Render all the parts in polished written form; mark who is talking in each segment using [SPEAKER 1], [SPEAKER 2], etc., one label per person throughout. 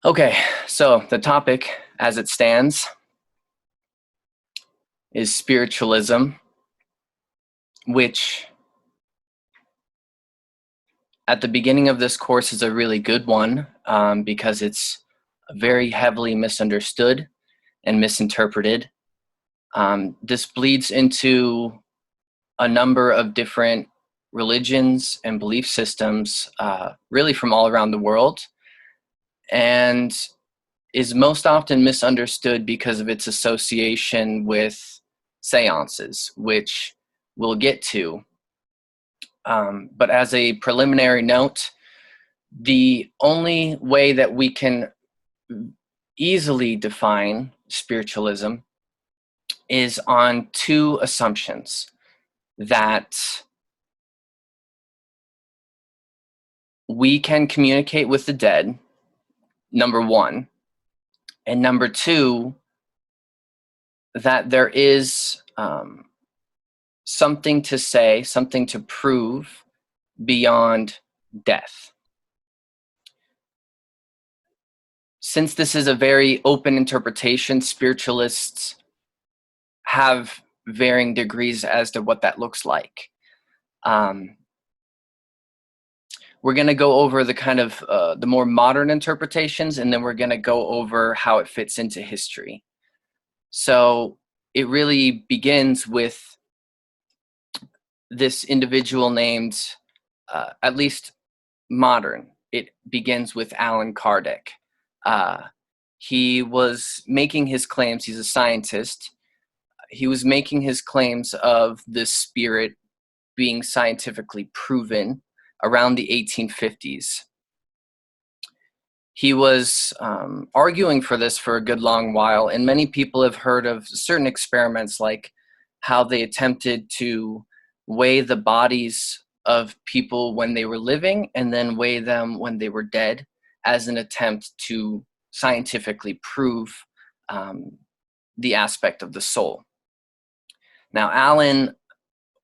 [SPEAKER 1] Okay, so the topic as it stands is spiritualism, which at the beginning of this course is a really good one because it's very heavily misunderstood and misinterpreted. This bleeds into a number of different religions and belief systems, really from all around the world, and is most often misunderstood because of its association with seances, which we'll get to. But as a preliminary note, the only way that we can easily define spiritualism is on two assumptions: that we can communicate with the dead, number one, and number two, that there is something to say, something to prove beyond death. Since this is a very open interpretation, spiritualists have varying degrees as to what that looks like. We're going to go over the kind of the more modern interpretations, and then we're going to go over how it fits into history. So it really begins with this individual named, at least modern, it begins with Allan Kardec. He was making his claims. He's a scientist. He was making his claims of the spirit being scientifically proven around the 1850s. He was arguing for this for a good long while, and many people have heard of certain experiments, like how they attempted to weigh the bodies of people when they were living and then weigh them when they were dead as an attempt to scientifically prove the aspect of the soul. Now, Allan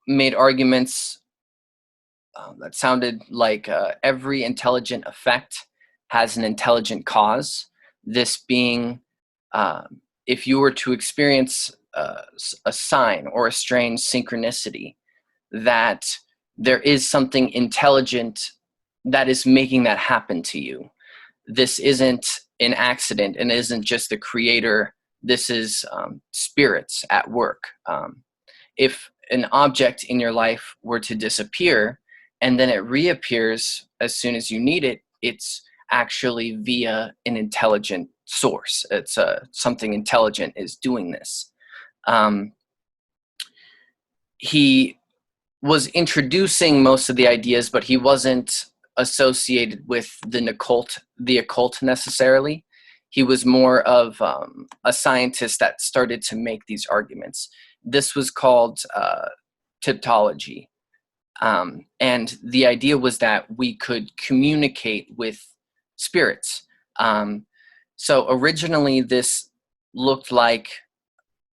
[SPEAKER 1] made arguments that sounded like every intelligent effect has an intelligent cause. This being, if you were to experience a sign or a strange synchronicity, that there is something intelligent that is making that happen to you. This isn't an accident and isn't just the creator. This is spirits at work. If an object in your life were to disappear and then it reappears as soon as you need it, it's actually via an intelligent source. It's something intelligent is doing this. He was introducing most of the ideas, but he wasn't associated with the occult necessarily. He was more of a scientist that started to make these arguments. This was called tipology. And the idea was that we could communicate with spirits. So originally this looked like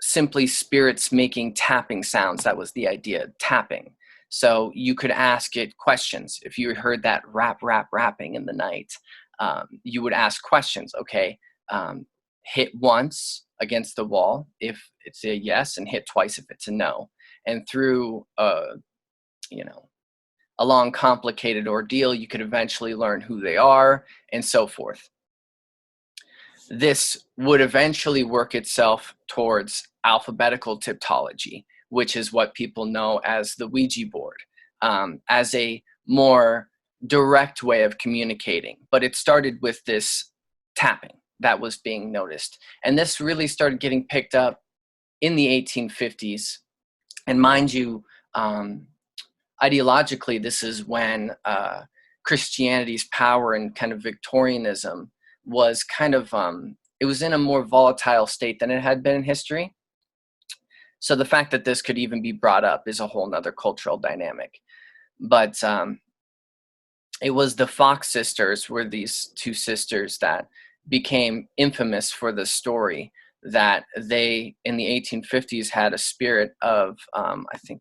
[SPEAKER 1] simply spirits making tapping sounds. That was the idea, tapping. So you could ask it questions. If you heard that rapping in the night, you would ask questions. Okay, hit once against the wall if it's a yes, and hit twice if it's a no. And through a long complicated ordeal, you could eventually learn who they are and so forth. This would eventually work itself towards alphabetical tipology, which is what people know as the Ouija board, as a more direct way of communicating. But it started with this tapping that was being noticed. And this really started getting picked up in the 1850s. And mind you, ideologically, this is when Christianity's power and kind of Victorianism was kind of, it was in a more volatile state than it had been in history. So the fact that this could even be brought up is a whole nother cultural dynamic. But it was the Fox sisters, were these two sisters that became infamous for the story that they, in the 1850s, had a spirit of, I think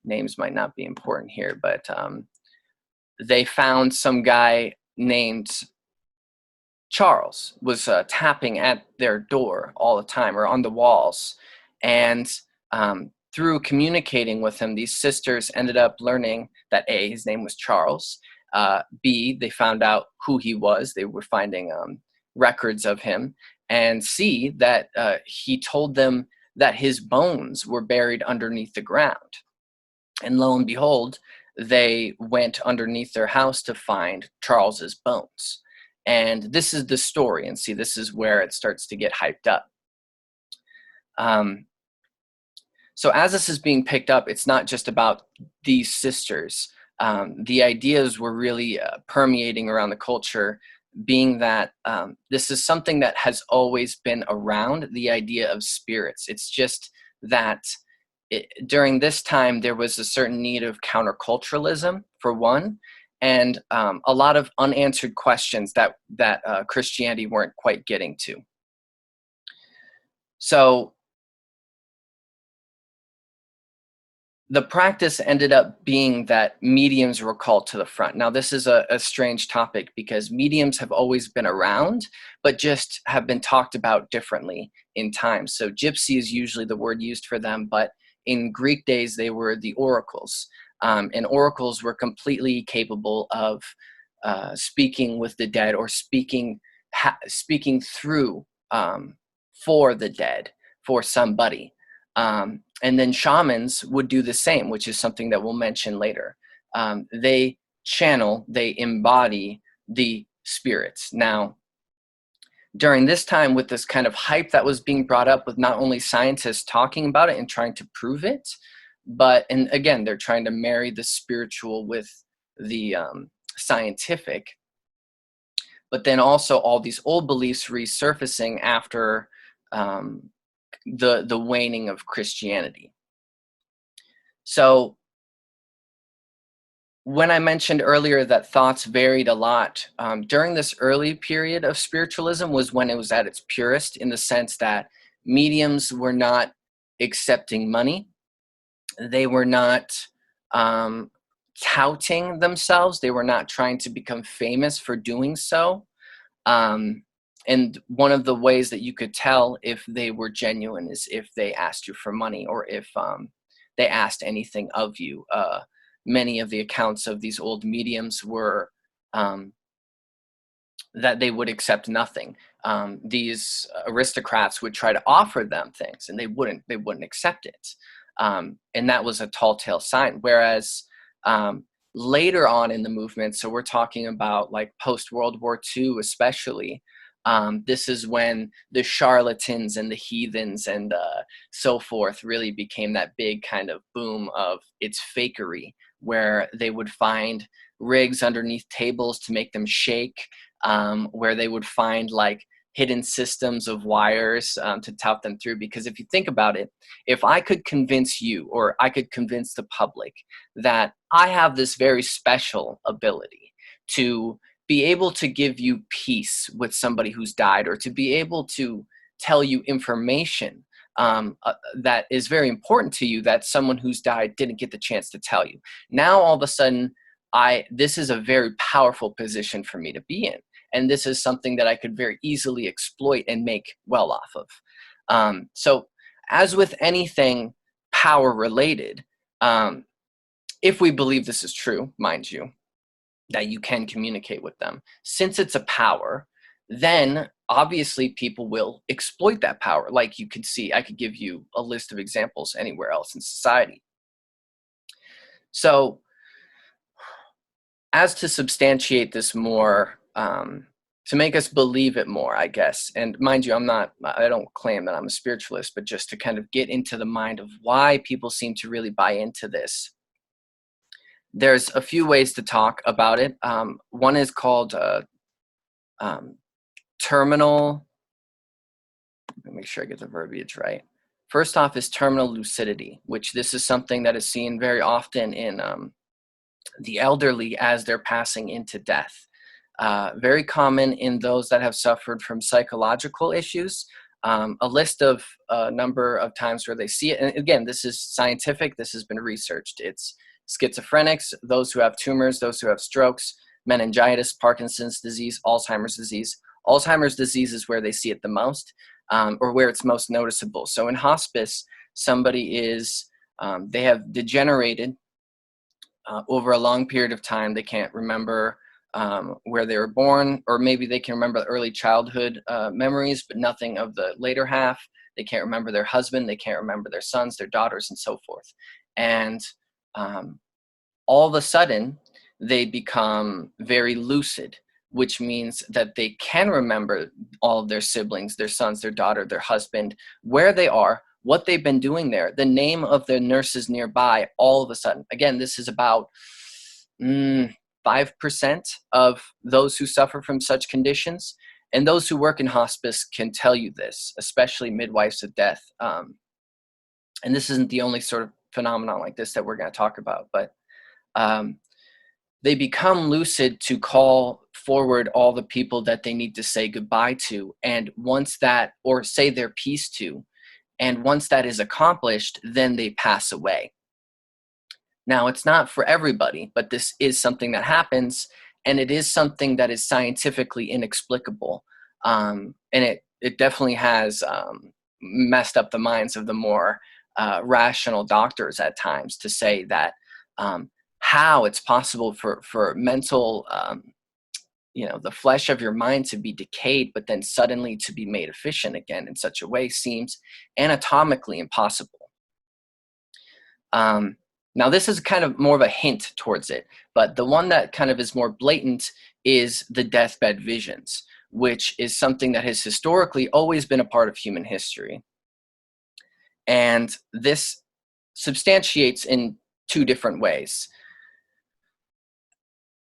[SPEAKER 1] names might not be important here, but they found some guy named Charles was tapping at their door all the time, or on the walls. And through communicating with him, these sisters ended up learning that A, his name was Charles, B, they found out who he was. They were finding records of him. And C, that he told them that his bones were buried underneath the ground. And lo and behold, they went underneath their house to find Charles's bones. And this is the story. And see, this is where it starts to get hyped up. So as this is being picked up, it's not just about these sisters. The ideas were really permeating around the culture, being that this is something that has always been around, the idea of spirits. It's just that during this time, there was a certain need of counterculturalism, for one, and a lot of unanswered questions that Christianity weren't quite getting to. So the practice ended up being that mediums were called to the front. Now, this is a strange topic because mediums have always been around, but just have been talked about differently in time. So gypsy is usually the word used for them, but in Greek days, they were the oracles. And oracles were completely capable of speaking with the dead, or speaking through for the dead, for somebody. And then shamans would do the same, which is something that we'll mention later. They channel, they embody the spirits. Now, during this time, with this kind of hype that was being brought up, with not only scientists talking about it and trying to prove it, but, and again, they're trying to marry the spiritual with the scientific, but then also all these old beliefs resurfacing after the waning of Christianity. So when I mentioned earlier that thoughts varied a lot, during this early period of spiritualism was when it was at its purest, in the sense that mediums were not accepting money. They were not touting themselves. They were not trying to become famous for doing so. And one of the ways that you could tell if they were genuine is if they asked you for money, or if they asked anything of you. Many of the accounts of these old mediums were that they would accept nothing. These aristocrats would try to offer them things, and they wouldn't accept it. And that was a tall tale sign. Whereas later on in the movement, so we're talking about like post World War II especially, this is when the charlatans and the heathens and so forth really became that big kind of boom of its fakery, where they would find rigs underneath tables to make them shake, where they would find like hidden systems of wires to tout them through. Because if you think about it, if I could convince you, or I could convince the public that I have this very special ability to be able to give you peace with somebody who's died, or to be able to tell you information that is very important to you that someone who's died didn't get the chance to tell you. Now, all of a sudden, this is a very powerful position for me to be in. And this is something that I could very easily exploit and make well off of. So as with anything power related, if we believe this is true, mind you, that you can communicate with them, since it's a power, then obviously people will exploit that power. Like you could see, I could give you a list of examples anywhere else in society. So as to substantiate this more, to make us believe it more, I guess, and mind you, I don't claim that I'm a spiritualist, but just to kind of get into the mind of why people seem to really buy into this. There's a few ways to talk about it. One is called terminal, let me make sure I get the verbiage right. First off is terminal lucidity, which this is something that is seen very often in the elderly as they're passing into death. Very common in those that have suffered from psychological issues. A list of a number of times where they see it. And again, this is scientific. This has been researched. It's schizophrenics, those who have tumors, those who have strokes, meningitis, Parkinson's disease, Alzheimer's disease, Alzheimer's disease is where they see it the most, or where it's most noticeable. So in hospice, somebody is, they have degenerated over a long period of time. They can't remember where they were born, or maybe they can remember early childhood memories, but nothing of the later half. They can't remember their husband. They can't remember their sons, their daughters, and so forth. And all of a sudden, they become very lucid, which means that they can remember all of their siblings, their sons, their daughter, their husband, where they are, what they've been doing there, the name of the nurses nearby, all of a sudden. Again, this is about 5% of those who suffer from such conditions. And those who work in hospice can tell you this, especially midwives of death. And this isn't the only sort of phenomenon like this that we're going to talk about, but they become lucid to call forward all the people that they need to say goodbye to. And once that, or say their piece to, and once that is accomplished, then they pass away. Now, it's not for everybody, but this is something that happens, and it is something that is scientifically inexplicable. And it definitely has messed up the minds of the more rational doctors at times to say that how it's possible for mental, the flesh of your mind to be decayed, but then suddenly to be made efficient again in such a way seems anatomically impossible. Now, this is kind of more of a hint towards it, but the one that kind of is more blatant is the deathbed visions, which is something that has historically always been a part of human history. And this substantiates in two different ways.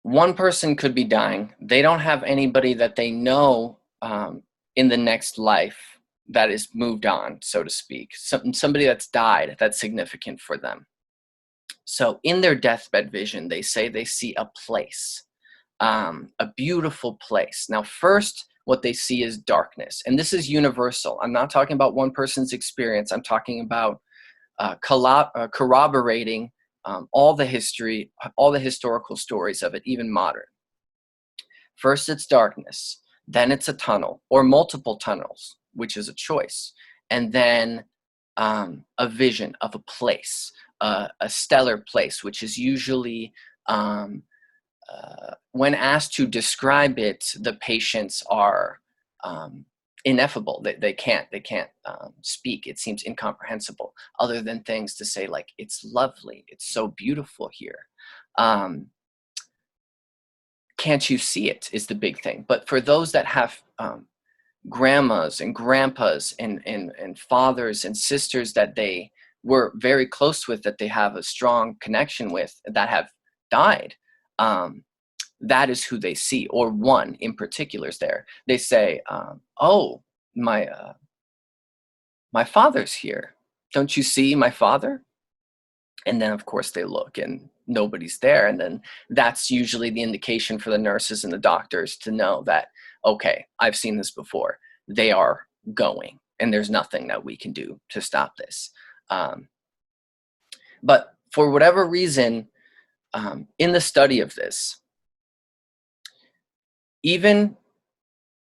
[SPEAKER 1] One person could be dying. They don't have anybody that they know in the next life that is moved on, so to speak. Somebody that's died that's significant for them. So in their deathbed vision, they say they see a place, a beautiful place. Now, first, what they see is darkness. And this is universal. I'm not talking about one person's experience. I'm talking about corroborating all the history, all the historical stories of it, even modern. First, it's darkness. Then it's a tunnel or multiple tunnels, which is a choice. And then a vision of a place, a stellar place, which is usually, when asked to describe it, the patients are ineffable. They can't speak. It seems incomprehensible, other than things to say like, it's lovely, it's so beautiful here. Can't you see it is the big thing. But for those that have grandmas and grandpas and fathers and sisters that they were very close with, that they have a strong connection with, that have died, that is who they see, or one in particular is there. They say, oh, my father's here. Don't you see my father? And then, of course, they look and nobody's there. And then that's usually the indication for the nurses and the doctors to know that, okay, I've seen this before. They are going, and there's nothing that we can do to stop this. But for whatever reason, in the study of this, even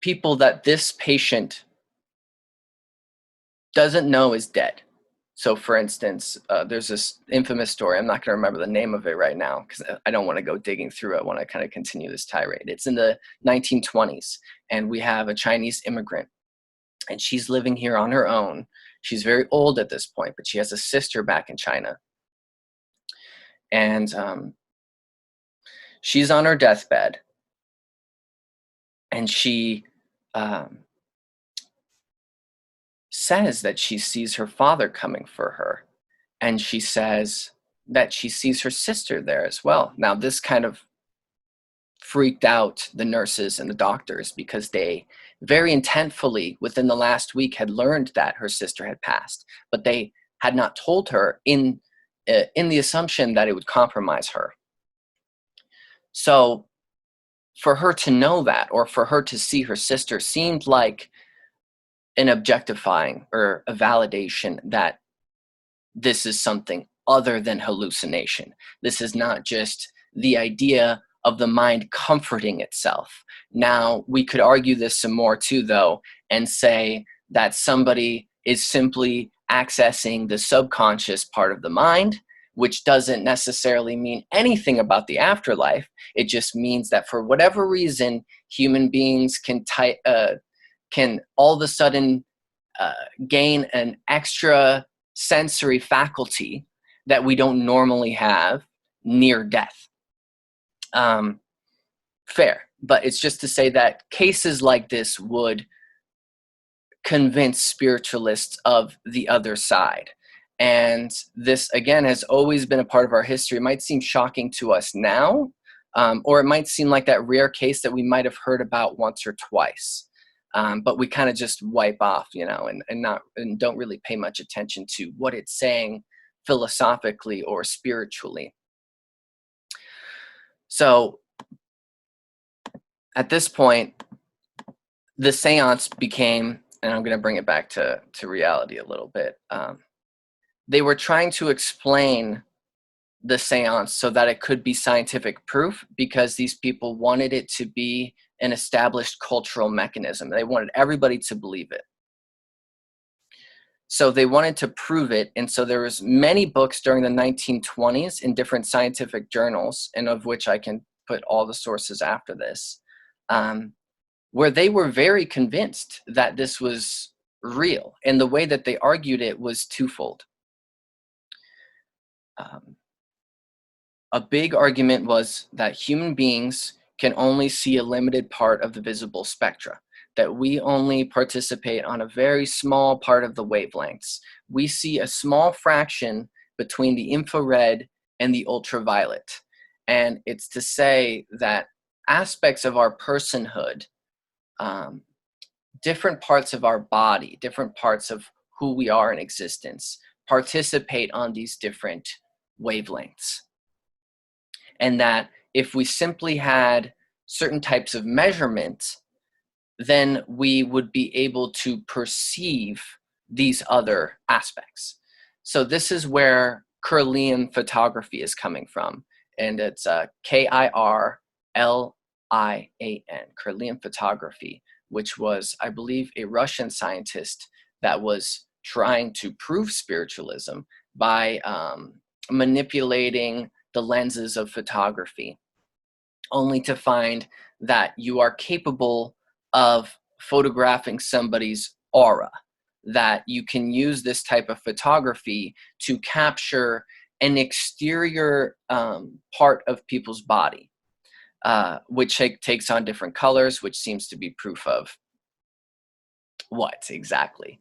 [SPEAKER 1] people that this patient doesn't know is dead. So for instance, there's this infamous story. I'm not going to remember the name of it right now because I don't want to go digging through it. I want to kind of continue this tirade. It's in the 1920s, and we have a Chinese immigrant, and she's living here on her own. She's very old at this point, but she has a sister back in China. And she's on her deathbed, and she says that she sees her father coming for her, and she says that she sees her sister there as well. Now, this kind of freaked out the nurses and the doctors because they very intentfully within the last week had learned that her sister had passed, but they had not told her in the assumption that it would compromise her. So for her to know that, or for her to see her sister, seemed like an objectifying or a validation that this is something other than hallucination. This is not just the idea of the mind comforting itself. Now, we could argue this some more too, though, and say that somebody is simply accessing the subconscious part of the mind, which doesn't necessarily mean anything about the afterlife. It just means that for whatever reason, human beings can all of a sudden gain an extra sensory faculty that we don't normally have near death. Fair, but it's just to say that cases like this would convince spiritualists of the other side. And this, again, has always been a part of our history. It might seem shocking to us now, or it might seem like that rare case that we might have heard about once or twice. But we kind of just wipe off, and don't really pay much attention to what it's saying philosophically or spiritually. So at this point, the seance became, and I'm going to bring it back to reality a little bit. They were trying to explain the seance so that it could be scientific proof, because these people wanted it to be an established cultural mechanism. They wanted everybody to believe it. So they wanted to prove it. And so there was many books during the 1920s in different scientific journals, and of which I can put all the sources after this, where they were very convinced that this was real. And the way that they argued it was twofold. A big argument was that human beings can only see a limited part of the visible spectra, that we only participate on a very small part of the wavelengths. We see a small fraction between the infrared and the ultraviolet. And it's to say that aspects of our personhood, different parts of our body, different parts of who we are in existence, participate on these different wavelengths. And that if we simply had certain types of measurements, then we would be able to perceive these other aspects. So this is where Kirlian photography is coming from. And it's Kirlian, Kirlian photography, which was, I believe, a Russian scientist that was trying to prove spiritualism by manipulating the lenses of photography, only to find that you are capable of photographing somebody's aura, that you can use this type of photography to capture an exterior part of people's body, which takes on different colors, which seems to be proof of what exactly?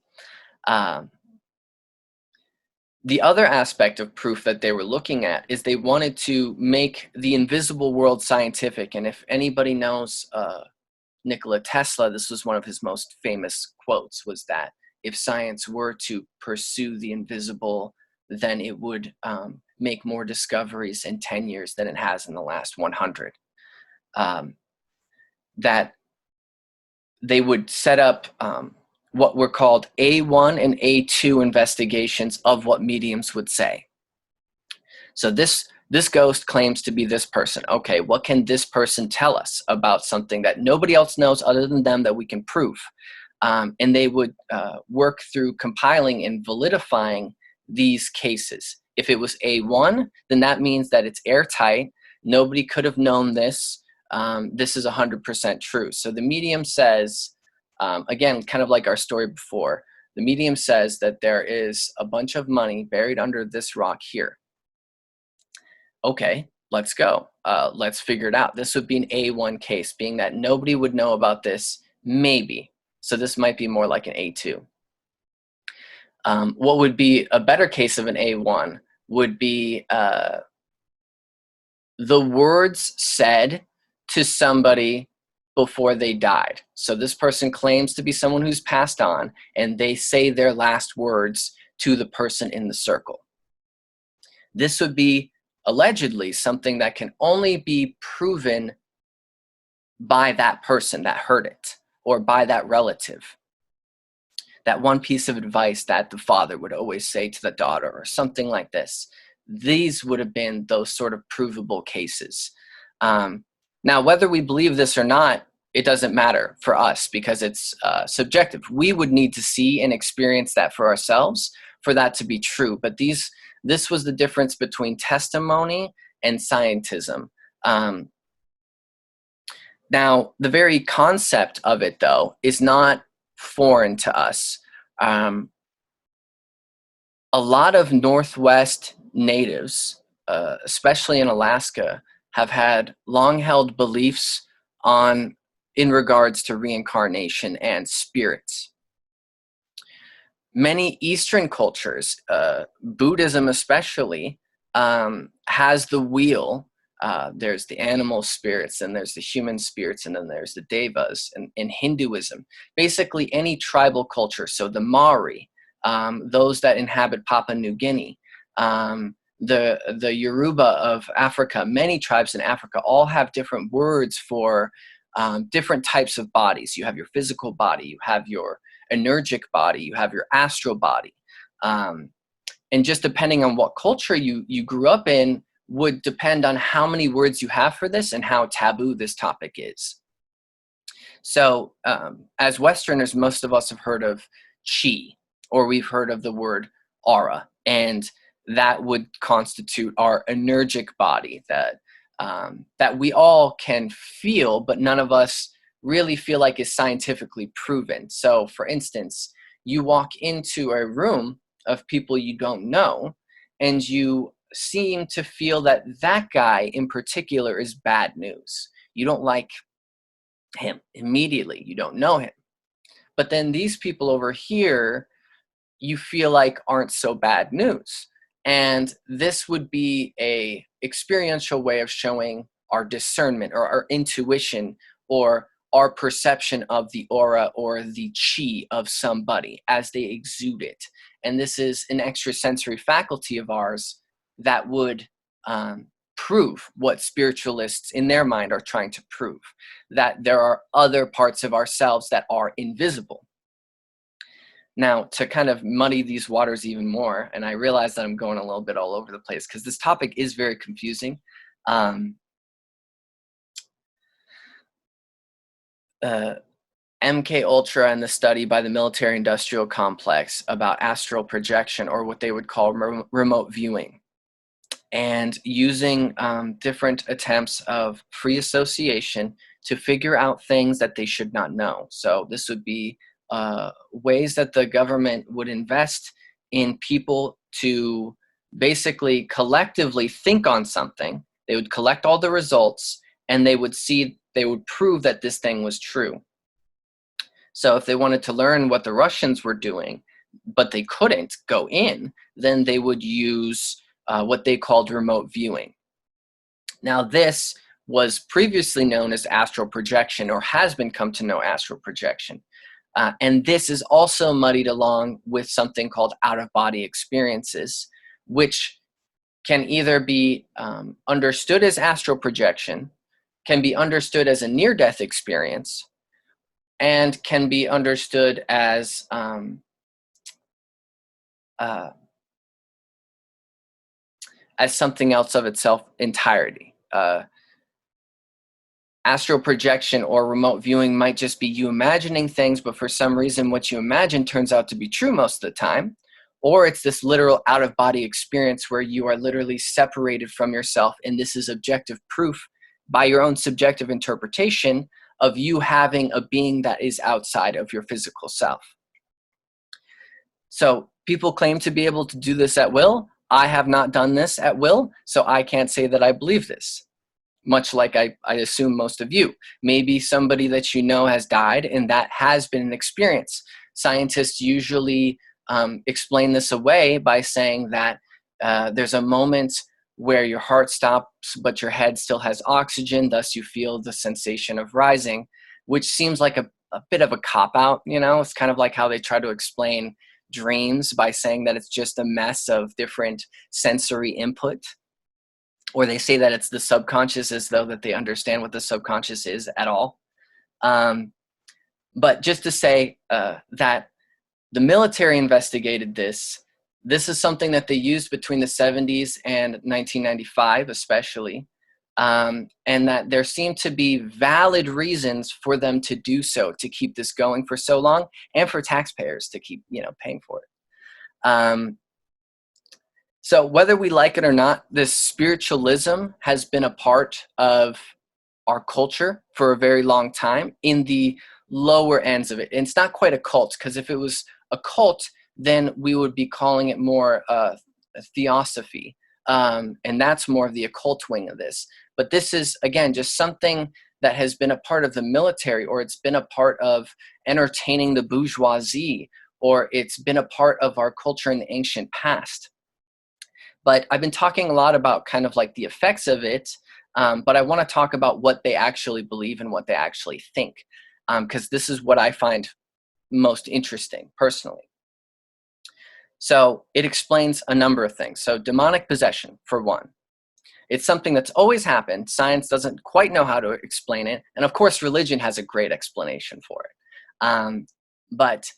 [SPEAKER 1] The other aspect of proof that they were looking at is they wanted to make the invisible world scientific. And if anybody knows Nikola Tesla, this was one of his most famous quotes, was that if science were to pursue the invisible, then it would make more discoveries in 10 years than it has in the last 100. That they would set up what were called A1 and A2 investigations of what mediums would say. So this ghost claims to be this person. Okay, what can this person tell us about something that nobody else knows other than them that we can prove? And they would work through compiling and validifying these cases. If it was A1, then that means that it's airtight. Nobody could have known this. This is 100% true. So the medium says, again, kind of like our story before, the medium says that there is a bunch of money buried under this rock here. Okay, let's go. Let's figure it out. This would be an A1 case, being that nobody would know about this, maybe. So this might be more like an A2. What would be a better case of an A1 would be the words said to somebody before they died. So this person claims to be someone who's passed on, and they say their last words to the person in the circle. This would be allegedly something that can only be proven by that person that heard it, or by that relative. That one piece of advice that the father would always say to the daughter, or something like this. These would have been those sort of provable cases. Now, whether we believe this or not, it doesn't matter for us because it's subjective. We would need to see and experience that for ourselves for that to be true. But this was the difference between testimony and scientism. Now, the very concept of it, though, is not foreign to us. A lot of Northwest natives, especially in Alaska, have had long-held beliefs in regards to reincarnation and spirits. Many Eastern cultures, Buddhism especially, has the wheel. There's the animal spirits, and there's the human spirits, and then there's the devas. And in Hinduism, basically any tribal culture, so the Maori, those that inhabit Papua New Guinea, the Yoruba of Africa, many tribes in Africa all have different words for different types of bodies. You have your physical body, you have your energic body, you have your astral body. And just depending on what culture you grew up in would depend on how many words you have for this and how taboo this topic is. So as Westerners, most of us have heard of chi, or we've heard of the word aura, and that would constitute our energic body that we all can feel, but none of us really feel like is scientifically proven. So for instance, you walk into a room of people you don't know, and you seem to feel that that guy in particular is bad news. You don't like him immediately. You don't know him. But then these people over here, you feel like aren't so bad news. And this would be a experiential way of showing our discernment or our intuition or our perception of the aura or the chi of somebody as they exude it. And this is an extrasensory faculty of ours that would prove what spiritualists in their mind are trying to prove, that there are other parts of ourselves that are invisible. Now, to kind of muddy these waters even more, and I realize that I'm going a little bit all over the place because this topic is very confusing. MK Ultra and the study by the military industrial complex about astral projection, or what they would call remote viewing, and using different attempts of free association to figure out things that they should not know. So this would be ways that the government would invest in people to basically collectively think on something. They would collect all the results, and they would prove that this thing was true. So if they wanted to learn what the Russians were doing, but they couldn't go in, then they would use what they called remote viewing. Now, this was previously known as astral projection, or has been come to know astral projection. And this is also muddied along with something called out-of-body experiences, which can either be understood as astral projection, can be understood as a near-death experience, and can be understood as something else of itself entirety. Astral projection or remote viewing might just be you imagining things, but for some reason what you imagine turns out to be true most of the time. Or it's this literal out-of-body experience where you are literally separated from yourself, and this is objective proof by your own subjective interpretation of you having a being that is outside of your physical self. So people claim to be able to do this at will. I have not done this at will, so I can't say that I believe this. Much like I assume most of you. Maybe somebody that you know has died, and that has been an experience. Scientists usually explain this away by saying that there's a moment where your heart stops, but your head still has oxygen, thus you feel the sensation of rising, which seems like a bit of a cop-out, you know? It's kind of like how they try to explain dreams by saying that it's just a mess of different sensory input. Or they say that it's the subconscious, as though that they understand what the subconscious is at all. But just to say that the military investigated this. This is something that they used between the 70s and 1995 especially. and that there seem to be valid reasons for them to do so, to keep this going for so long, and for taxpayers to keep, paying for it. So whether we like it or not, this spiritualism has been a part of our culture for a very long time in the lower ends of it. And it's not quite a cult, because if it was a cult, then we would be calling it more a theosophy. And that's more of the occult wing of this. But this is, again, just something that has been a part of the military, or it's been a part of entertaining the bourgeoisie, or it's been a part of our culture in the ancient past. But I've been talking a lot about kind of like the effects of it, but I want to talk about what they actually believe and what they actually think, because this is what I find most interesting personally. So it explains a number of things. So demonic possession, for one. It's something that's always happened. Science doesn't quite know how to explain it. And of course, religion has a great explanation for it. But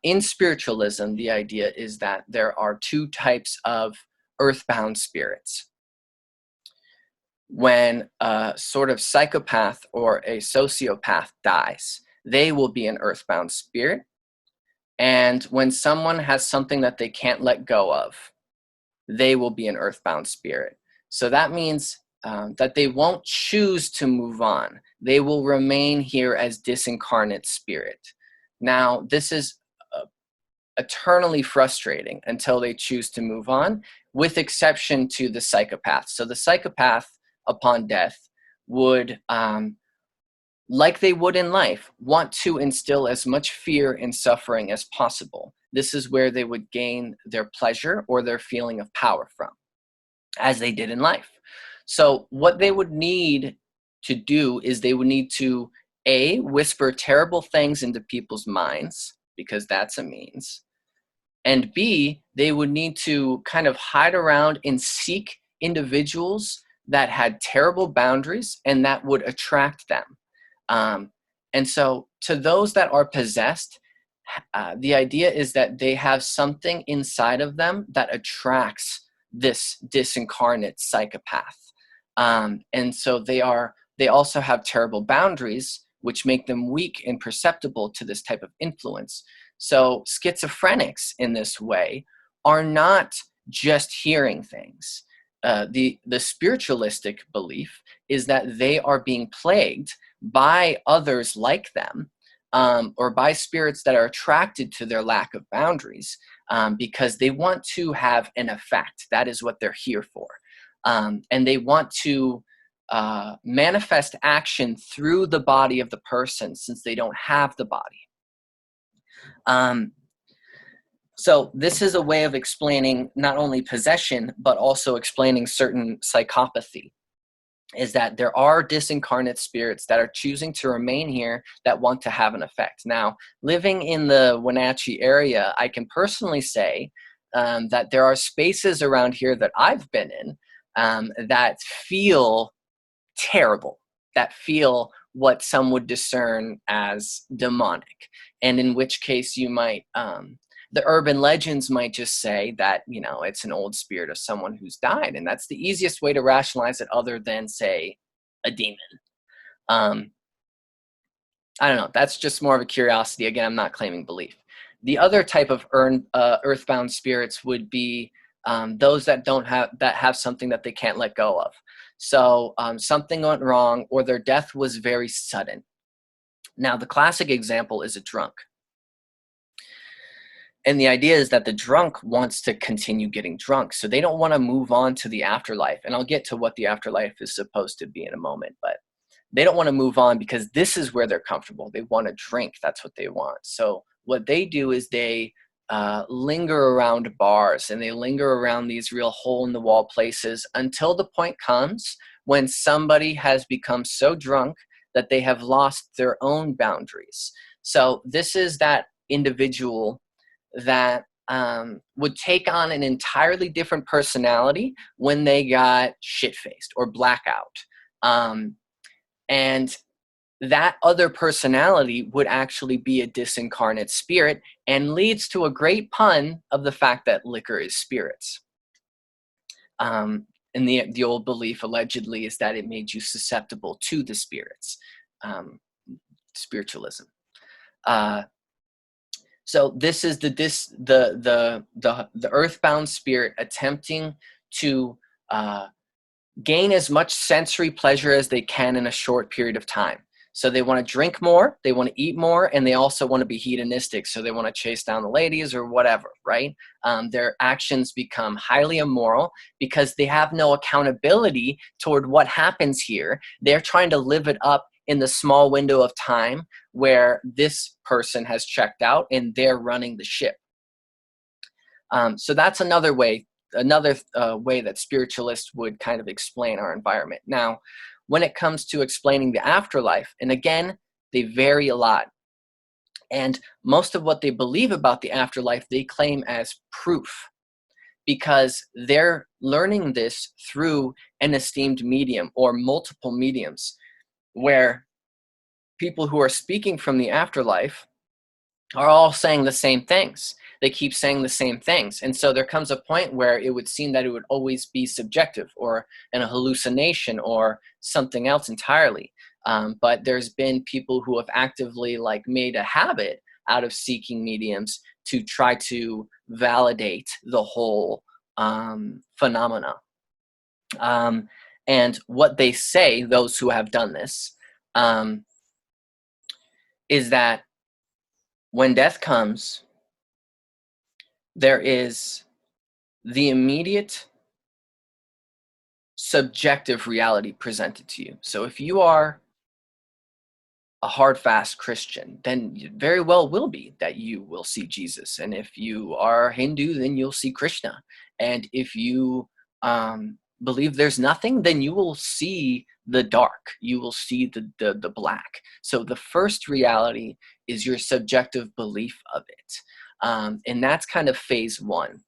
[SPEAKER 1] in spiritualism, the idea is that there are two types of earthbound spirits. When a sort of psychopath or a sociopath dies, they will be an earthbound spirit. And when someone has something that they can't let go of, they will be an earthbound spirit. So that means that they won't choose to move on. They will remain here as disincarnate spirit. Now, this is eternally frustrating until they choose to move on, with exception to the psychopath. So the psychopath, upon death, would, like they would in life, want to instill as much fear and suffering as possible. This is where they would gain their pleasure or their feeling of power from, as they did in life. So what they would need to do is they would need to, A, whisper terrible things into people's minds, because that's a means. And B, they would need to kind of hide around and seek individuals that had terrible boundaries and that would attract them. And so to those that are possessed, the idea is that they have something inside of them that attracts this disincarnate psychopath. And so they also have terrible boundaries, which make them weak and perceptible to this type of influence. So schizophrenics in this way are not just hearing things. The spiritualistic belief is that they are being plagued by others like them, or by spirits that are attracted to their lack of boundaries, because they want to have an effect. That is what they're here for. And they want to manifest action through the body of the person, since they don't have the body. So this is a way of explaining not only possession, but also explaining certain psychopathy, is that there are disincarnate spirits that are choosing to remain here that want to have an effect. Now, living in the Wenatchee area, I can personally say that there are spaces around here that I've been in that feel terrible, that feel what some would discern as demonic, and in which case you might, the urban legends might just say that, it's an old spirit of someone who's died, and that's the easiest way to rationalize it, other than, say, a demon. I don't know. That's just more of a curiosity. Again, I'm not claiming belief. The other type of earthbound spirits would be those that have something that they can't let go of. So something went wrong, or their death was very sudden. Now, the classic example is a drunk. And the idea is that the drunk wants to continue getting drunk, so they don't want to move on to the afterlife. And I'll get to what the afterlife is supposed to be in a moment, but they don't want to move on because this is where they're comfortable. They want to drink. That's what they want. So what they do is they linger around bars, and they linger around these real hole-in-the-wall places until the point comes when somebody has become so drunk that they have lost their own boundaries. So this is that individual that would take on an entirely different personality when they got shit-faced or blackout. And that other personality would actually be a disincarnate spirit, and leads to a great pun of the fact that liquor is spirits. And the old belief allegedly is that it made you susceptible to the spirits. Spiritualism. So this is the earthbound spirit attempting to gain as much sensory pleasure as they can in a short period of time. So they want to drink more, they want to eat more, and they also want to be hedonistic. So they want to chase down the ladies or whatever, right? Their actions become highly immoral because they have no accountability toward what happens here. They're trying to live it up in the small window of time where this person has checked out and they're running the ship. So that's another way that spiritualists would kind of explain our environment. Now, when it comes to explaining the afterlife, and again, they vary a lot. And most of what they believe about the afterlife, they claim as proof, because they're learning this through an esteemed medium or multiple mediums, where people who are speaking from the afterlife are all saying the same things. They keep saying the same things. And so there comes a point where it would seem that it would always be subjective or a hallucination or something else entirely. But there's been people who have actively made a habit out of seeking mediums to try to validate the whole phenomena. And what they say, those who have done this, is that when death comes, there is the immediate subjective reality presented to you. So if you are a hard, fast Christian, then it very well will be that you will see Jesus. And if you are Hindu, then you'll see Krishna. And if you believe there's nothing, then you will see the dark. You will see the black. So the first reality is your subjective belief of it. And that's kind of phase one.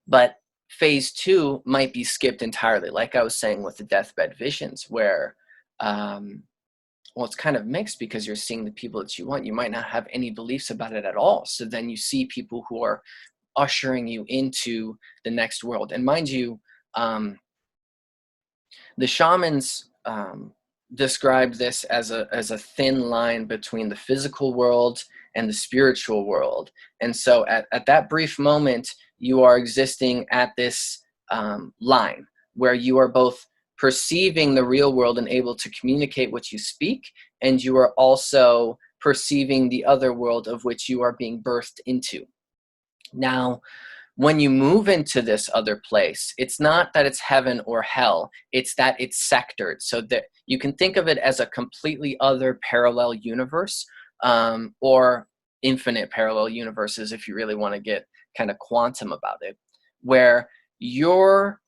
[SPEAKER 1] But phase two might be skipped entirely, like I was saying with the deathbed visions, where, well, it's kind of mixed because you're seeing the people that you want. You might not have any beliefs about it at all. So then you see people who are ushering you into the next world. And mind you, the shamans describe this as a thin line between the physical world and the spiritual world. And so at that brief moment, you are existing at this line where you are both perceiving the real world and able to communicate what you speak, and you are also perceiving the other world of which you are being birthed into. Now, when you move into this other place, it's not that it's heaven or hell, it's that it's sectored. So that you can think of it as a completely other parallel universe, or infinite parallel universes if you really want to get kind of quantum about it, where your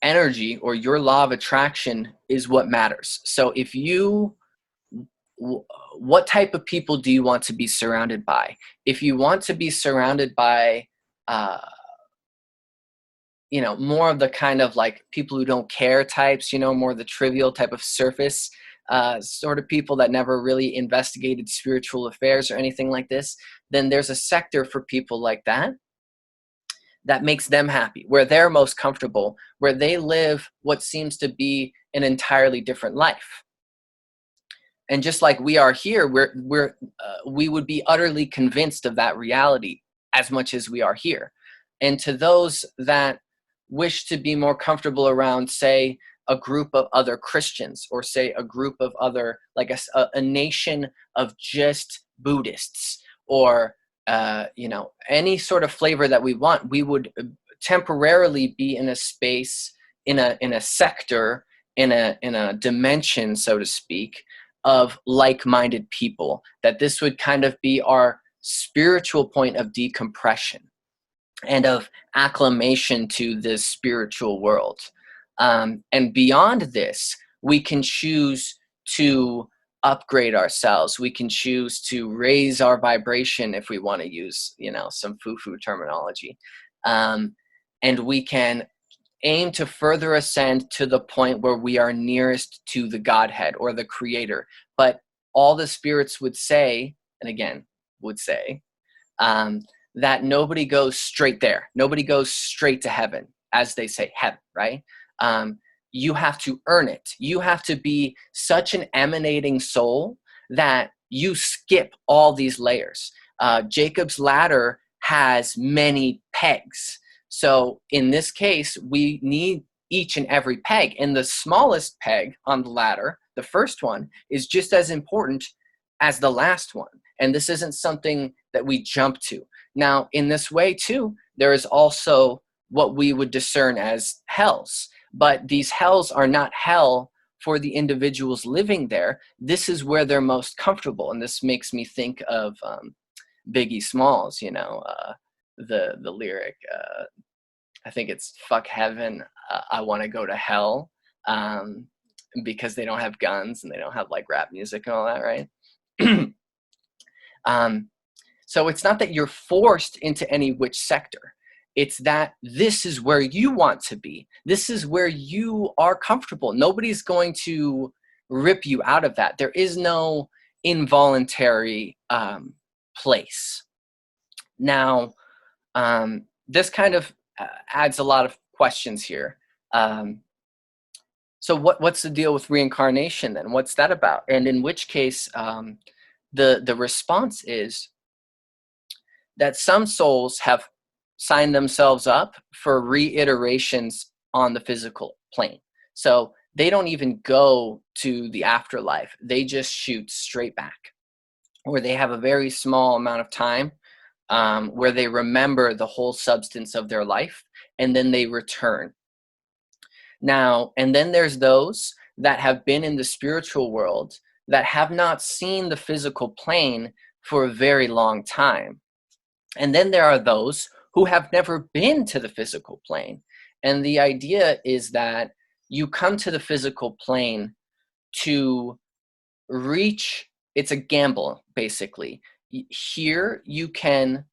[SPEAKER 1] energy or your law of attraction is what matters. So if you, what type of people do you want to be surrounded by? If you want to be surrounded by more of the kind of people who don't care types, more the trivial type of surface sort of people that never really investigated spiritual affairs or anything like this, then there's a sector for people like that makes them happy, where they're most comfortable, where they live what seems to be an entirely different life. And just like we are here, we would be utterly convinced of that reality as much as we are here. And to those that wish to be more comfortable around, say, a group of other Christians, or say a group of other, like a nation of just Buddhists, or any sort of flavor that we want, we would temporarily be in a space, in a sector, in a dimension, so to speak, of like-minded people, that this would kind of be our spiritual point of decompression and of acclimation to this spiritual world. And beyond this, we can choose to upgrade ourselves. We can choose to raise our vibration if we want to use, some foo-foo terminology. And we can aim to further ascend to the point where we are nearest to the Godhead or the Creator. But all the spirits would say, and again, would say, that nobody goes straight there. Nobody goes straight to heaven. as they say, heaven, right? You have to earn it. You have to be such an emanating soul that you skip all these layers. Jacob's ladder has many pegs. So in this case, we need each and every peg. And the smallest peg on the ladder, the first one, is just as important as the last one. And this isn't something that we jump to. Now, in this way, too, there is also what we would discern as hells. But these hells are not hell for the individuals living there. This is where they're most comfortable. And this makes me think of Biggie Smalls, you know, the lyric, I think it's "fuck heaven, I want to go to hell," because they don't have guns and they don't have like rap music and all that, right? So it's not that you're forced into any which sector. It's that this is where you want to be. This is where you are comfortable. Nobody's going to rip you out of that. There is no involuntary place. Now, this kind of adds a lot of questions here. So what's the deal with reincarnation then? What's that about? And in which case, the response is that some souls have signed themselves up for reiterations on the physical plane. So they don't even go to the afterlife. They just shoot straight back, or they have a very small amount of time where they remember the whole substance of their life, and then they return. Now, and then there's those that have been in the spiritual world that have not seen the physical plane for a very long time. And then there are those who have never been to the physical plane. And the idea is that you come to the physical plane to reach, it's a gamble, basically. Here you can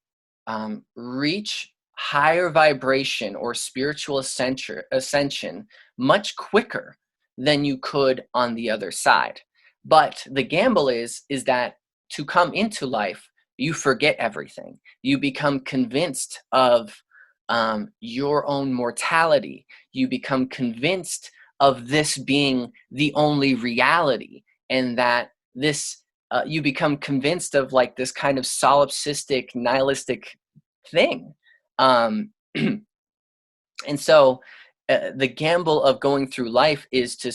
[SPEAKER 1] reach higher vibration or spiritual ascension much quicker than you could on the other side. But the gamble is that to come into life, you forget everything. You become convinced of your own mortality. You become convinced of this being the only reality, and that this, you become convinced of like this kind of solipsistic, nihilistic thing. And so the gamble of going through life is to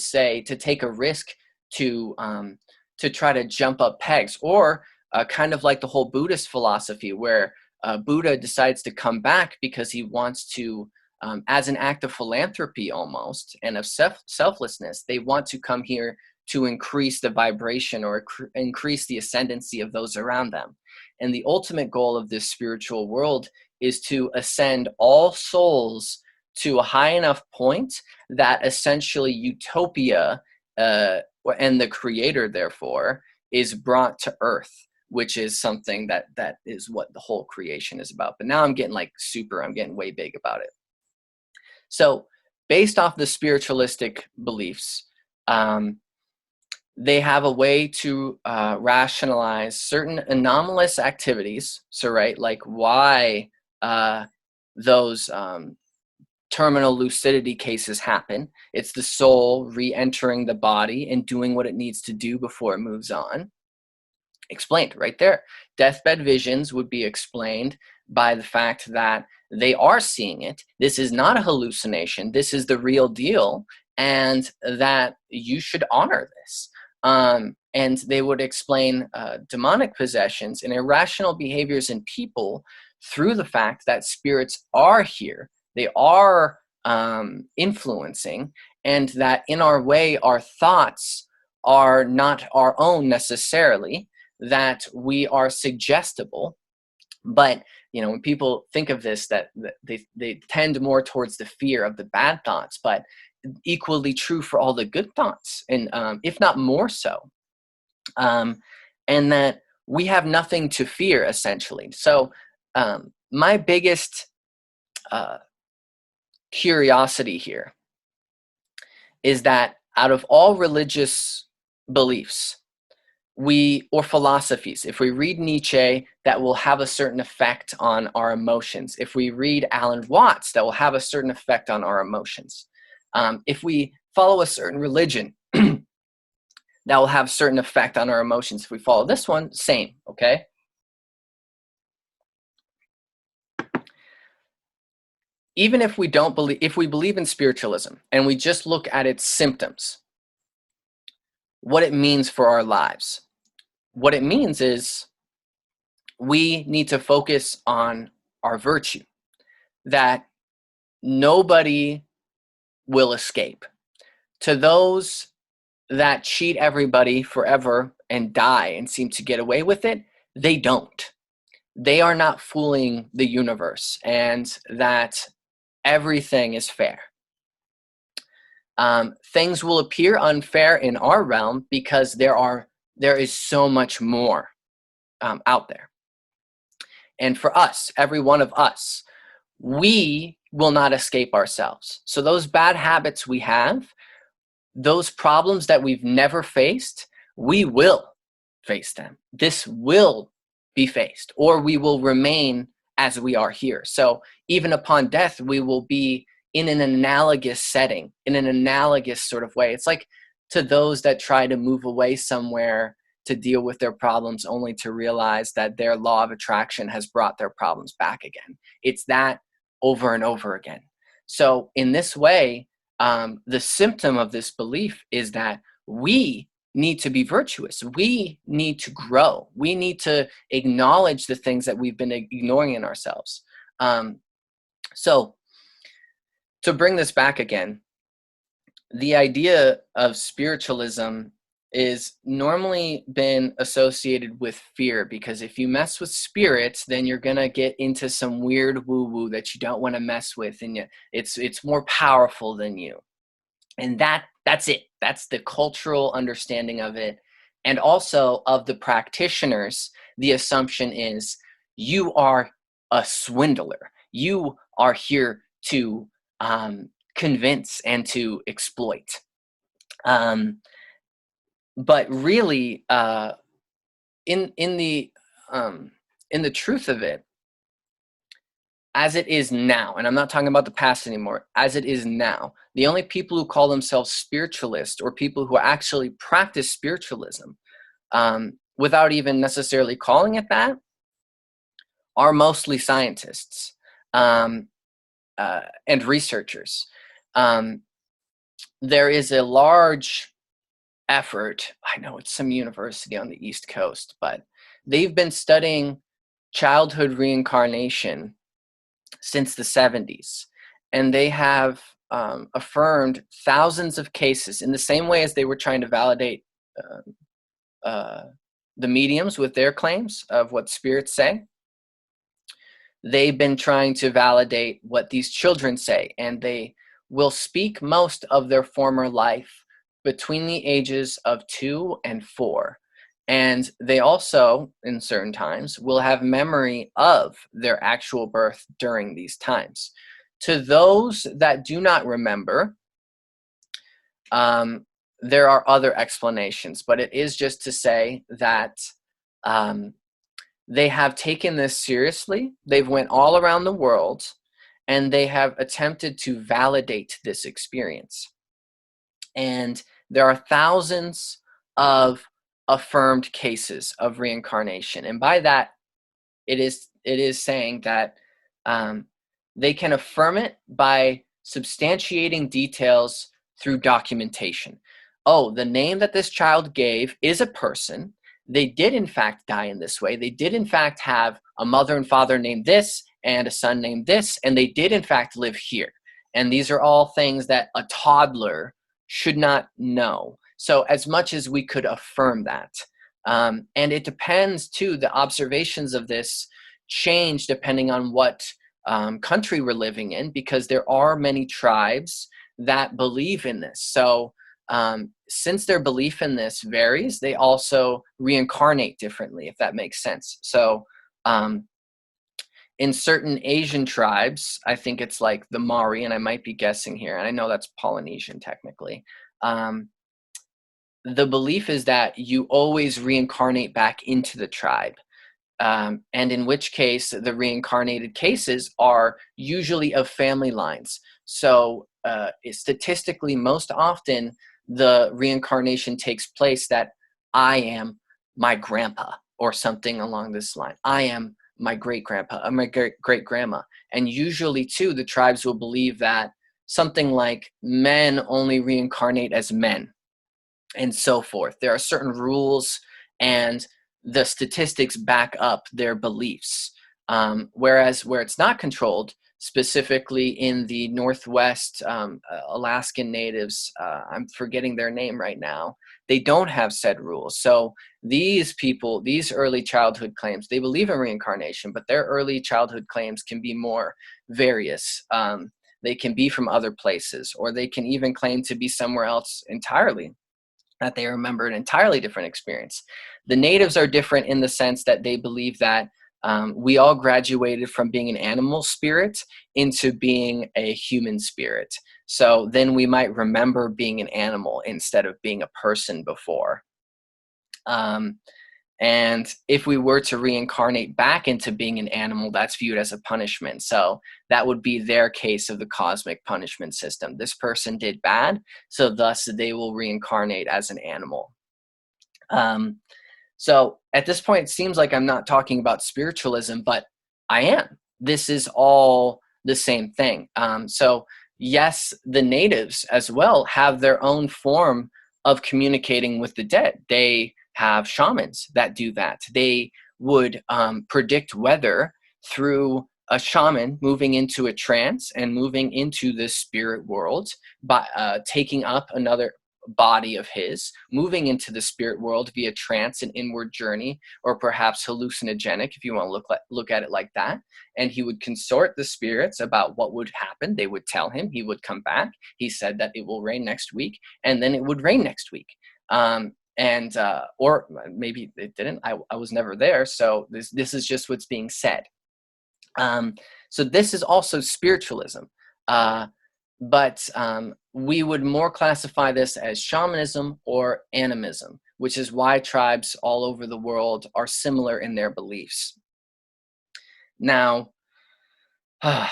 [SPEAKER 1] take a risk to try to jump up pegs, or kind of like the whole Buddhist philosophy, where Buddha decides to come back because he wants to, as an act of philanthropy almost, and of selflessness, they want to come here to increase the vibration or increase the ascendancy of those around them. And the ultimate goal of this spiritual world is to ascend all souls to a high enough point that essentially utopia and the creator, therefore, is brought to earth, which is something that is what the whole creation is about. But now I'm getting way big about it. So based off the spiritualistic beliefs, they have a way to rationalize certain anomalous activities. So, right, like why those terminal lucidity cases happen. It's the soul re-entering the body and doing what it needs to do before it moves on. Explained right there. Deathbed visions would be explained by the fact that they are seeing it. This is not a hallucination. This is the real deal, and that you should honor this. And they would explain demonic possessions and irrational behaviors in people through the fact that spirits are here. They are influencing, and that in our way, our thoughts are not our own necessarily, that we are suggestible. But when people think of this, that they tend more towards the fear of the bad thoughts, but equally true for all the good thoughts, and if not more so, and that we have nothing to fear, essentially. So my biggest curiosity here is that out of all religious beliefs, or philosophies. If we read Nietzsche, that will have a certain effect on our emotions. If we read Alan Watts, that will have a certain effect on our emotions. If we follow a certain religion, that will have certain effect on our emotions. If we follow this one, same, okay? Even if we don't believe, if we believe in spiritualism and we just look at its symptoms, what it means for our lives, what it means is we need to focus on our virtue, that nobody will escape. To those that cheat everybody forever and die and seem to get away with it, they don't. They are not fooling the universe, and that everything is fair. Things will appear unfair in our realm because there is so much more out there. And for us, every one of us, we will not escape ourselves. So those bad habits we have, those problems that we've never faced, we will face them. This will be faced, or we will remain as we are here. So even upon death, we will be in an analogous setting, in an analogous sort of way. It's like to those that try to move away somewhere to deal with their problems only to realize that their law of attraction has brought their problems back again. It's that over and over again. So in this way, the symptom of this belief is that we need to be virtuous. We need to grow. We need to acknowledge the things that we've been ignoring in ourselves. So to bring this back again, the idea of spiritualism is normally been associated with fear, because if you mess with spirits, then you're gonna get into some weird woo-woo that you don't want to mess with, and it's more powerful than you. And that's it. That's the cultural understanding of it. And also of the practitioners, the assumption is you are a swindler. You are here to convince and to exploit. But really, in the truth of it, as it is now, and I'm not talking about the past anymore, as it is now, the only people who call themselves spiritualists, or people who actually practice spiritualism, without even necessarily calling it that, are mostly scientists and researchers. There is a large effort, I know it's some university on the East Coast, but they've been studying childhood reincarnation since the 70s, and they have affirmed thousands of cases in the same way as they were trying to validate the mediums with their claims of what spirits say. They've been trying to validate what these children say, and they will speak most of their former life between the ages of 2 and 4. And they also, in certain times, will have memory of their actual birth during these times. To those that do not remember, there are other explanations, but it is just to say that they have taken this seriously. They've went all around the world, and they have attempted to validate this experience. And there are thousands of affirmed cases of reincarnation, and by that it is saying that they can affirm it by substantiating details through documentation. Oh, the name that this child gave is a person. They did in fact die in this way. They did in fact have a mother and father named this and a son named this, and they did in fact live here. And these are all things that a toddler should not know. So as much as we could affirm that. And it depends too, the observations of this change depending on what country we're living in, because there are many tribes that believe in this. So since their belief in this varies, they also reincarnate differently, if that makes sense. So in certain Asian tribes, I think it's like the Maori, and I might be guessing here, and I know that's Polynesian technically. the belief is that you always reincarnate back into the tribe. And in which case, the reincarnated cases are usually of family lines. So statistically, most often, the reincarnation takes place that I am my grandpa or something along this line. I am my great grandpa or my great grandma. And usually, too, the tribes will believe that something like men only reincarnate as men and so forth. There are certain rules, and the statistics back up their beliefs. Whereas where it's not controlled, specifically in the Northwest Alaskan natives, I'm forgetting their name right now, they don't have said rules. So these people, these early childhood claims, they believe in reincarnation, but their early childhood claims can be more various. They can be from other places, or they can even claim to be somewhere else entirely, that they remember an entirely different experience. The natives are different in the sense that they believe that we all graduated from being an animal spirit into being a human spirit. So then we might remember being an animal instead of being a person before. And if we were to reincarnate back into being an animal, that's viewed as a punishment. So that would be their case of the cosmic punishment system. This person did bad, so thus they will reincarnate as an animal. So at this point, it seems like I'm not talking about spiritualism, but I am. This is all the same thing. So yes, the natives as well have their own form of communicating with the dead. They have shamans that do that. They would predict weather through a shaman moving into a trance and moving into the spirit world by taking up another body of his, moving into the spirit world via trance and inward journey, or perhaps hallucinogenic, if you want to look at it like that. And he would consort the spirits about what would happen. They would tell him, he would come back. He said that it will rain next week, and then it would rain next week. Or maybe it didn't. I was never there, so this is just what's being said. So this is also spiritualism. But we would more classify this as shamanism or animism, which is why tribes all over the world are similar in their beliefs. Now, I've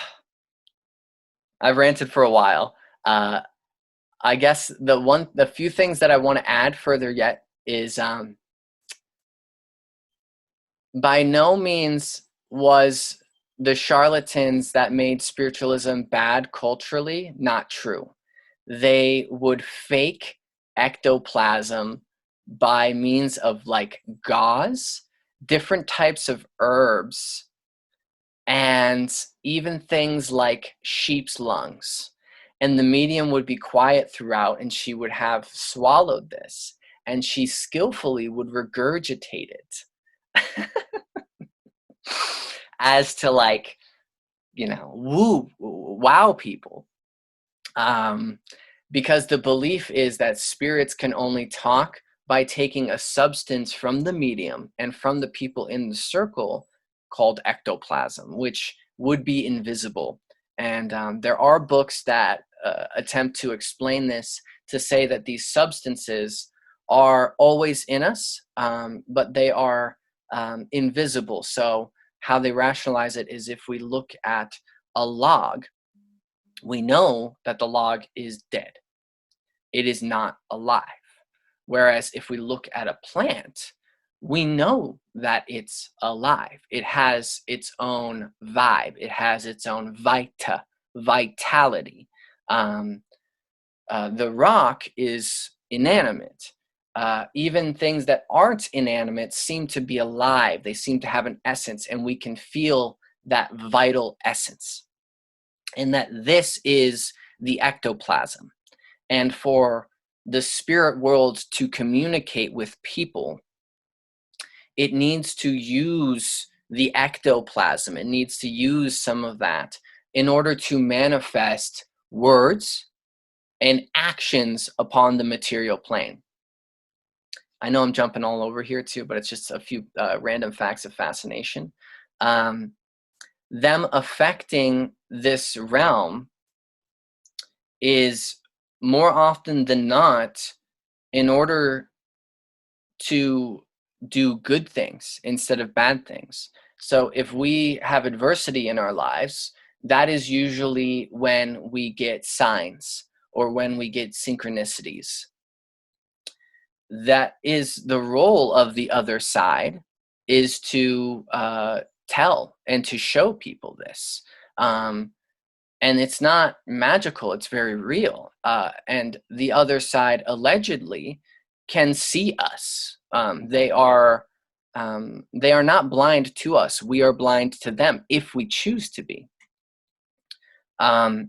[SPEAKER 1] ranted for a while. I guess the few things that I want to add further yet is by no means was the charlatans that made spiritualism bad culturally not true. They would fake ectoplasm by means of like gauze, different types of herbs, and even things like sheep's lungs. And the medium would be quiet throughout, and she would have swallowed this, and she skillfully would regurgitate it as to, like, wow people. Because the belief is that spirits can only talk by taking a substance from the medium and from the people in the circle called ectoplasm, which would be invisible. And there are books that attempt to explain this, to say that these substances are always in us, but they are invisible. So how they rationalize it is, if we look at a log, we know that the log is dead. It is not alive. Whereas if we look at a plant, we know that it's alive. It has its own vibe. It has its own vitality. The rock is inanimate. Even things that aren't inanimate seem to be alive. They seem to have an essence, and we can feel that vital essence. And that this is the ectoplasm. And for the spirit world to communicate with people, it needs to use the ectoplasm. It needs to use some of that in order to manifest words and actions upon the material plane. I know I'm jumping all over here too, but it's just a few random facts of fascination. Them affecting this realm is more often than not in order to do good things instead of bad things. So if we have adversity in our lives, that is usually when we get signs or when we get synchronicities. That is the role of the other side, is to tell and to show people this. And it's not magical, it's very real. And the other side allegedly can see us. They are not blind to us. We are blind to them if we choose to be. And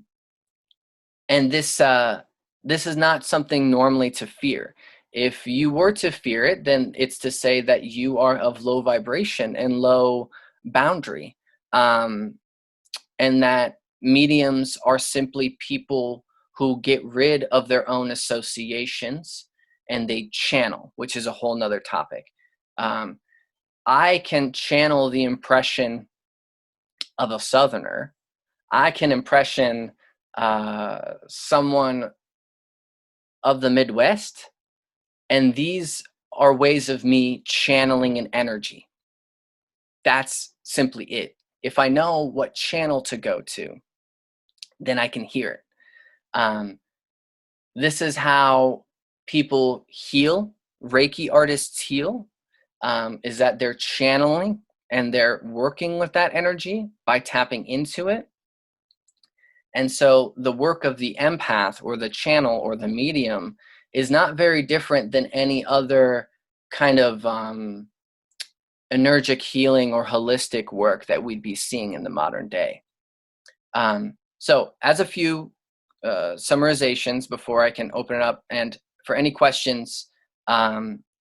[SPEAKER 1] this is not something normally to fear. If you were to fear it, then it's to say that you are of low vibration and low boundary, and that mediums are simply people who get rid of their own associations and they channel, which is a whole nother topic. I can channel the impression of a Southerner. I can impression someone of the Midwest, and these are ways of me channeling an energy. That's simply it. If I know what channel to go to, then I can hear it. This is how people heal. Reiki artists heal, is that they're channeling and they're working with that energy by tapping into it. And so the work of the empath or the channel or the medium is not very different than any other kind of energetic healing or holistic work that we'd be seeing in the modern day. So as a few summarizations before I can open it up, and for any questions,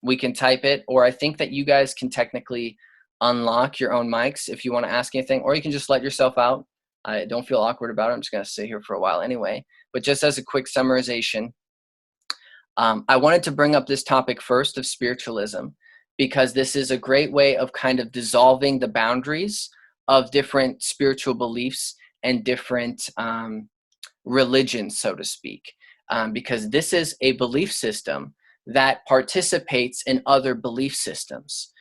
[SPEAKER 1] we can type it, or I think that you guys can technically unlock your own mics if you want to ask anything, or you can just let yourself out. I don't feel awkward about it. I'm just going to sit here for a while anyway. But just as a quick summarization, I wanted to bring up this topic first of spiritualism, because this is a great way of kind of dissolving the boundaries of different spiritual beliefs and different religions, so to speak, because this is a belief system that participates in other belief systems.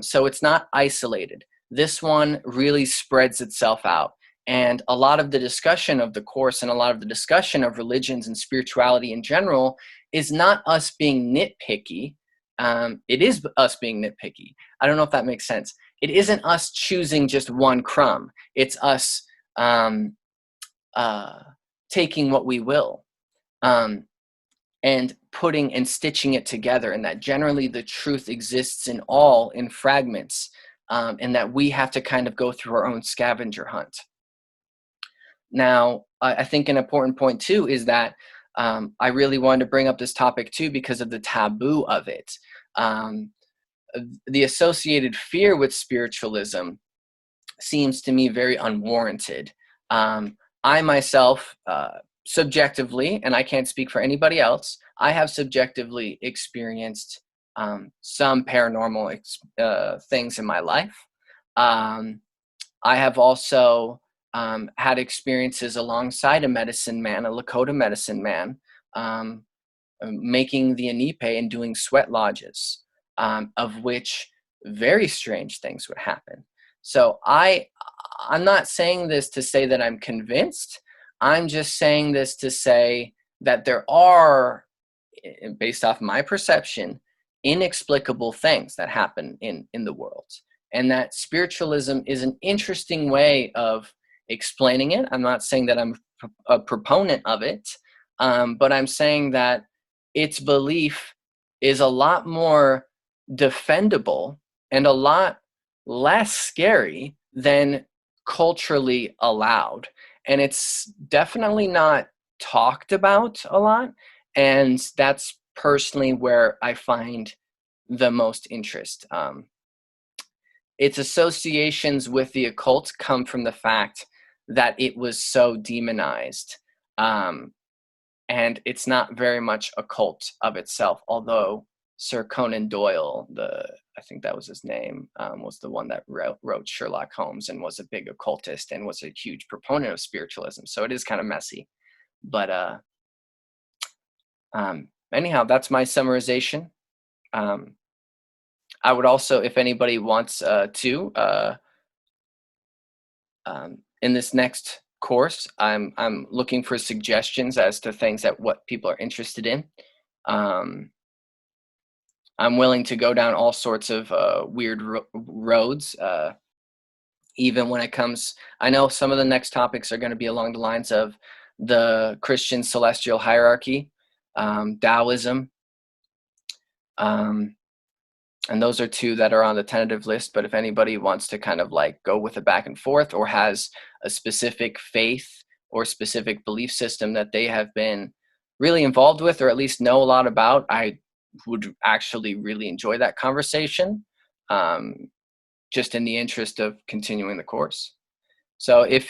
[SPEAKER 1] So it's not isolated. This one really spreads itself out. And a lot of the discussion of the course and a lot of the discussion of religions and spirituality in general is not us being nitpicky. It is us being nitpicky. I don't know if that makes sense. It isn't us choosing just one crumb. It's us taking what we will and putting and stitching it together, and that generally the truth exists in all in fragments, and that we have to kind of go through our own scavenger hunt. Now, I think an important point too is that I really wanted to bring up this topic too because of the taboo of it. The associated fear with spiritualism seems to me very unwarranted. I myself, subjectively, and I can't speak for anybody else, I have subjectively experienced some paranormal things in my life. I have also had experiences alongside a medicine man, a Lakota medicine man, making the Anipe and doing sweat lodges, of which very strange things would happen. So I'm not saying this to say that I'm convinced. I'm just saying this to say that there are, based off my perception, inexplicable things that happen in the world. And that spiritualism is an interesting way of explaining it. I'm not saying that I'm a proponent of it, but I'm saying that its belief is a lot more defendable and a lot less scary than culturally allowed. And it's definitely not talked about a lot. And that's personally where I find the most interest. Its associations with the occult come from the fact that it was so demonized. And it's not very much a cult of itself, although Sir Conan Doyle, I think that was his name, was the one that wrote Sherlock Holmes and was a big occultist and was a huge proponent of spiritualism. So it is kind of messy. But anyhow, that's my summarization. I would also, if anybody wants in this next course, I'm looking for suggestions as to things that what people are interested in. I'm willing to go down all sorts of weird roads, even when it comes. I know some of the next topics are going to be along the lines of the Christian celestial hierarchy, Taoism, and those are two that are on the tentative list. But if anybody wants to kind of like go with a back and forth, or has a specific faith or specific belief system that they have been really involved with, or at least know a lot about, I would actually really enjoy that conversation, just in the interest of continuing the course. So if